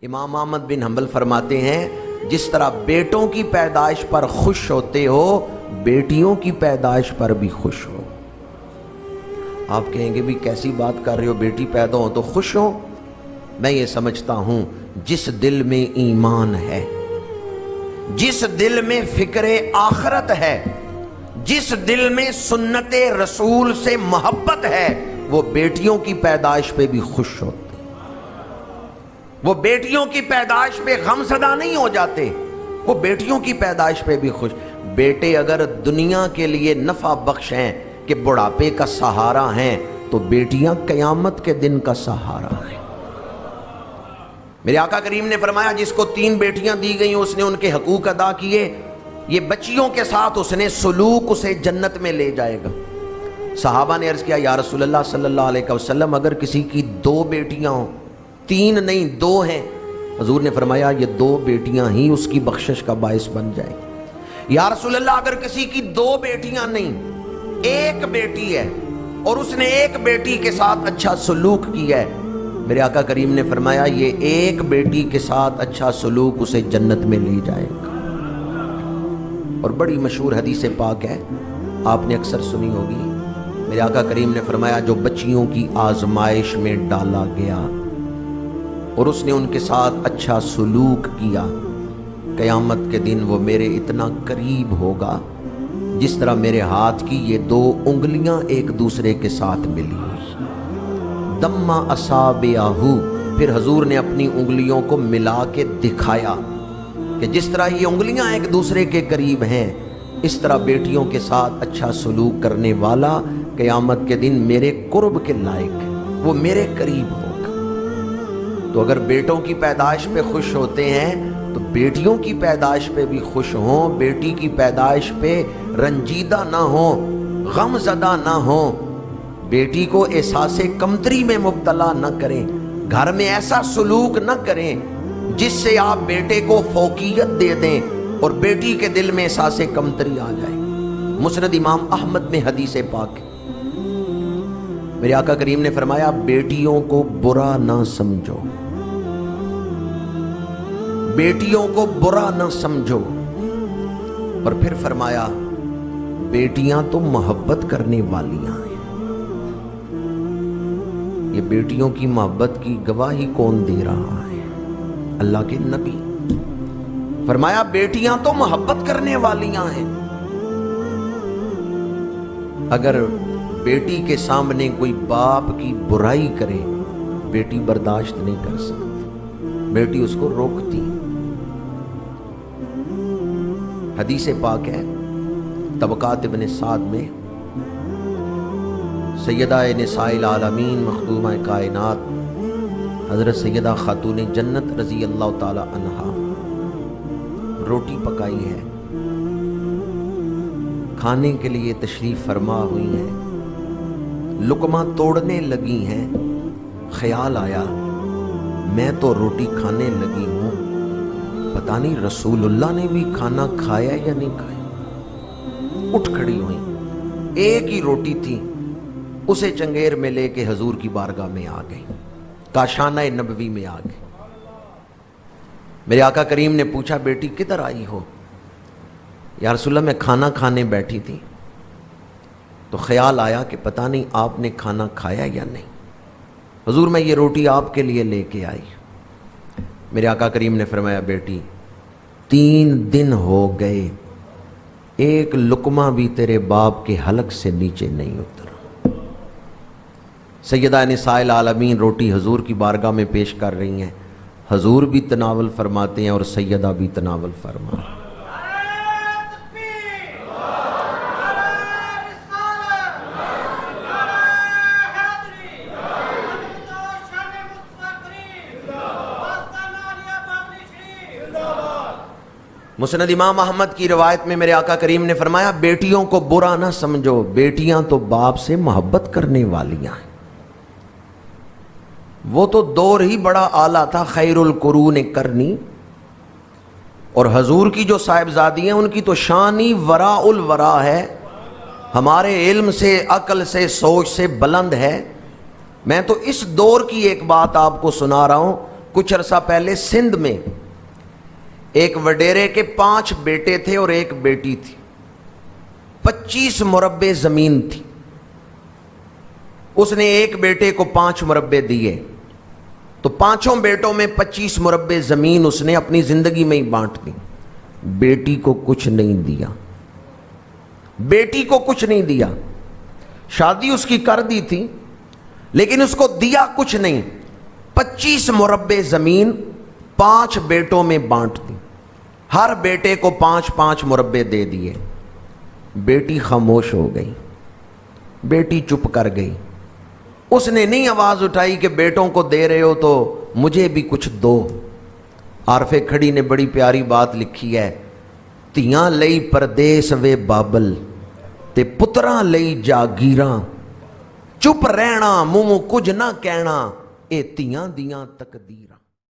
امام احمد بن حنبل فرماتے ہیں جس طرح بیٹوں کی پیدائش پر خوش ہوتے ہو بیٹیوں کی پیدائش پر بھی خوش ہو۔ آپ کہیں گے بھی کیسی بات کر رہے ہو، بیٹی پیدا ہو تو خوش ہو؟ میں یہ سمجھتا ہوں جس دل میں ایمان ہے، جس دل میں فکر آخرت ہے، جس دل میں سنت رسول سے محبت ہے، وہ بیٹیوں کی پیدائش پہ بھی خوش ہوتے، وہ بیٹیوں کی پیدائش پہ غم زدہ نہیں ہو جاتے، وہ بیٹیوں کی پیدائش پہ بھی خوش۔ بیٹے اگر دنیا کے لیے نفع بخش ہیں کہ بڑھاپے کا سہارا ہیں، تو بیٹیاں قیامت کے دن کا سہارا ہیں۔ میرے آقا کریم نے فرمایا جس کو 3 بیٹیاں دی گئیں اس نے ان کے حقوق ادا کیے، یہ بچیوں کے ساتھ اس نے سلوک اسے جنت میں لے جائے گا۔ صحابہ نے عرض کیا یا رسول اللہ صلی اللہ علیہ وسلم اگر کسی کی 2 بیٹیاں ہوں، 3 نہیں 2 ہیں، حضور نے فرمایا یہ 2 بیٹیاں ہی اس کی بخشش کا باعث بن جائے گی۔ یا رسول اللہ اگر کسی کی 2 بیٹیاں نہیں 1 بیٹی ہے اور اس نے 1 بیٹی کے ساتھ اچھا سلوک کیا ہے، میرے آقا کریم نے فرمایا یہ 1 بیٹی کے ساتھ اچھا سلوک اسے جنت میں لے جائے گا۔ اور بڑی مشہور حدیث پاک ہے، آپ نے اکثر سنی ہوگی، میرے آقا کریم نے فرمایا جو بچیوں کی آزمائش میں ڈالا گیا اور اس نے ان کے ساتھ اچھا سلوک کیا، قیامت کے دن وہ میرے اتنا قریب ہوگا جس طرح میرے ہاتھ کی یہ 2 انگلیاں ایک دوسرے کے ساتھ ملی ہوئی۔ دما اصابعہ، پھر حضور نے اپنی انگلیوں کو ملا کے دکھایا کہ جس طرح یہ انگلیاں ایک دوسرے کے قریب ہیں، اس طرح بیٹیوں کے ساتھ اچھا سلوک کرنے والا قیامت کے دن میرے قرب کے لائق ہے، وہ میرے قریب ہوگا۔ تو اگر بیٹوں کی پیدائش پہ خوش ہوتے ہیں تو بیٹیوں کی پیدائش پہ بھی خوش ہوں، بیٹی کی پیدائش پہ رنجیدہ نہ ہوں، غم زدہ نہ ہوں، بیٹی کو احساس کمتری میں مبتلا نہ کریں، گھر میں ایسا سلوک نہ کریں جس سے آپ بیٹے کو فوقیت دے دیں اور بیٹی کے دل میں احساس کمتری آ جائے۔ مسند امام احمد میں حدیث پاک ہے، میرے آقا کریم نے فرمایا بیٹیوں کو برا نہ سمجھو، بیٹیوں کو برا نہ سمجھو، اور پھر فرمایا بیٹیاں تو محبت کرنے والیاں ہیں۔ یہ بیٹیوں کی محبت کی گواہی کون دے رہا ہے؟ اللہ کے نبی۔ فرمایا بیٹیاں تو محبت کرنے والیاں ہیں۔ اگر بیٹی کے سامنے کوئی باپ کی برائی کرے بیٹی برداشت نہیں کر سکتی، بیٹی اس کو روکتی۔ حدیث پاک ہے طبقات ابن سعد میں، سیدہ نساء العالمین مخدومہ کائنات حضرت سیدہ خاتون جنت رضی اللہ تعالی عنہا روٹی پکائی ہے، کھانے کے لیے تشریف فرما ہوئی ہیں، لقمہ توڑنے لگی ہیں، خیال آیا میں تو روٹی کھانے لگی ہوں، پتہ نہیں رسول اللہ نے بھی کھانا کھایا یا نہیں کھایا۔ اٹھ کھڑی ہوئی، ایک ہی روٹی تھی، اسے چنگیر میں لے کے حضور کی بارگاہ میں آ گئی، کاشانہ نبوی میں آ گئی۔ میرے آقا کریم نے پوچھا بیٹی کدھر آئی ہو؟ یا رسول اللہ میں کھانا کھانے بیٹھی تھی تو خیال آیا کہ پتہ نہیں آپ نے کھانا کھایا یا نہیں، حضور میں یہ روٹی آپ کے لیے لے کے آئی۔ میرے آقا کریم نے فرمایا بیٹی 3 دن ہو گئے ایک لقمہ بھی تیرے باپ کے حلق سے نیچے نہیں اترا۔ سیدہ نساء العالمین روٹی حضور کی بارگاہ میں پیش کر رہی ہیں، حضور بھی تناول فرماتے ہیں اور سیدہ بھی تناول فرما۔ مسند امام احمد کی روایت میں میرے آقا کریم نے فرمایا بیٹیوں کو برا نہ سمجھو، بیٹیاں تو باپ سے محبت کرنے والیاں ہیں۔ وہ تو دور ہی بڑا اعلیٰ تھا، خیر القرون کرنی، اور حضور کی جو صاحبزادی ہیں ان کی تو شان ہی وراء الورا ہے، ہمارے علم سے عقل سے سوچ سے بلند ہے۔ میں تو اس دور کی ایک بات آپ کو سنا رہا ہوں، کچھ عرصہ پہلے سندھ میں ایک وڈیرے کے 5 بیٹے تھے اور 1 بیٹی تھی، 25 مربع زمین تھی. اس نے ایک بیٹے کو 5 مربع دیے، تو 5 بیٹوں میں 25 مربع زمین اس نے اپنی زندگی میں ہی بانٹ دی. بیٹی کو کچھ نہیں دیا، بیٹی کو کچھ نہیں دیا. شادی اس کی کر دی تھی لیکن اس کو دیا کچھ نہیں. 25 مربع زمین 5 بیٹوں میں بانٹ دی، ہر بیٹے کو 5 مربع دے دیے. بیٹی خاموش ہو گئی، بیٹی چپ کر گئی. اس نے نہیں آواز اٹھائی کہ بیٹوں کو دے رہے ہو تو مجھے بھی کچھ دو. عارف کھڑی نے بڑی پیاری بات لکھی ہے، تیاں لئی پردیس وے بابل تے پتراں لئی جاگیراں، چپ رہنا منہ کچھ نہ کہنا اے تیاں دیاں تقدیراں.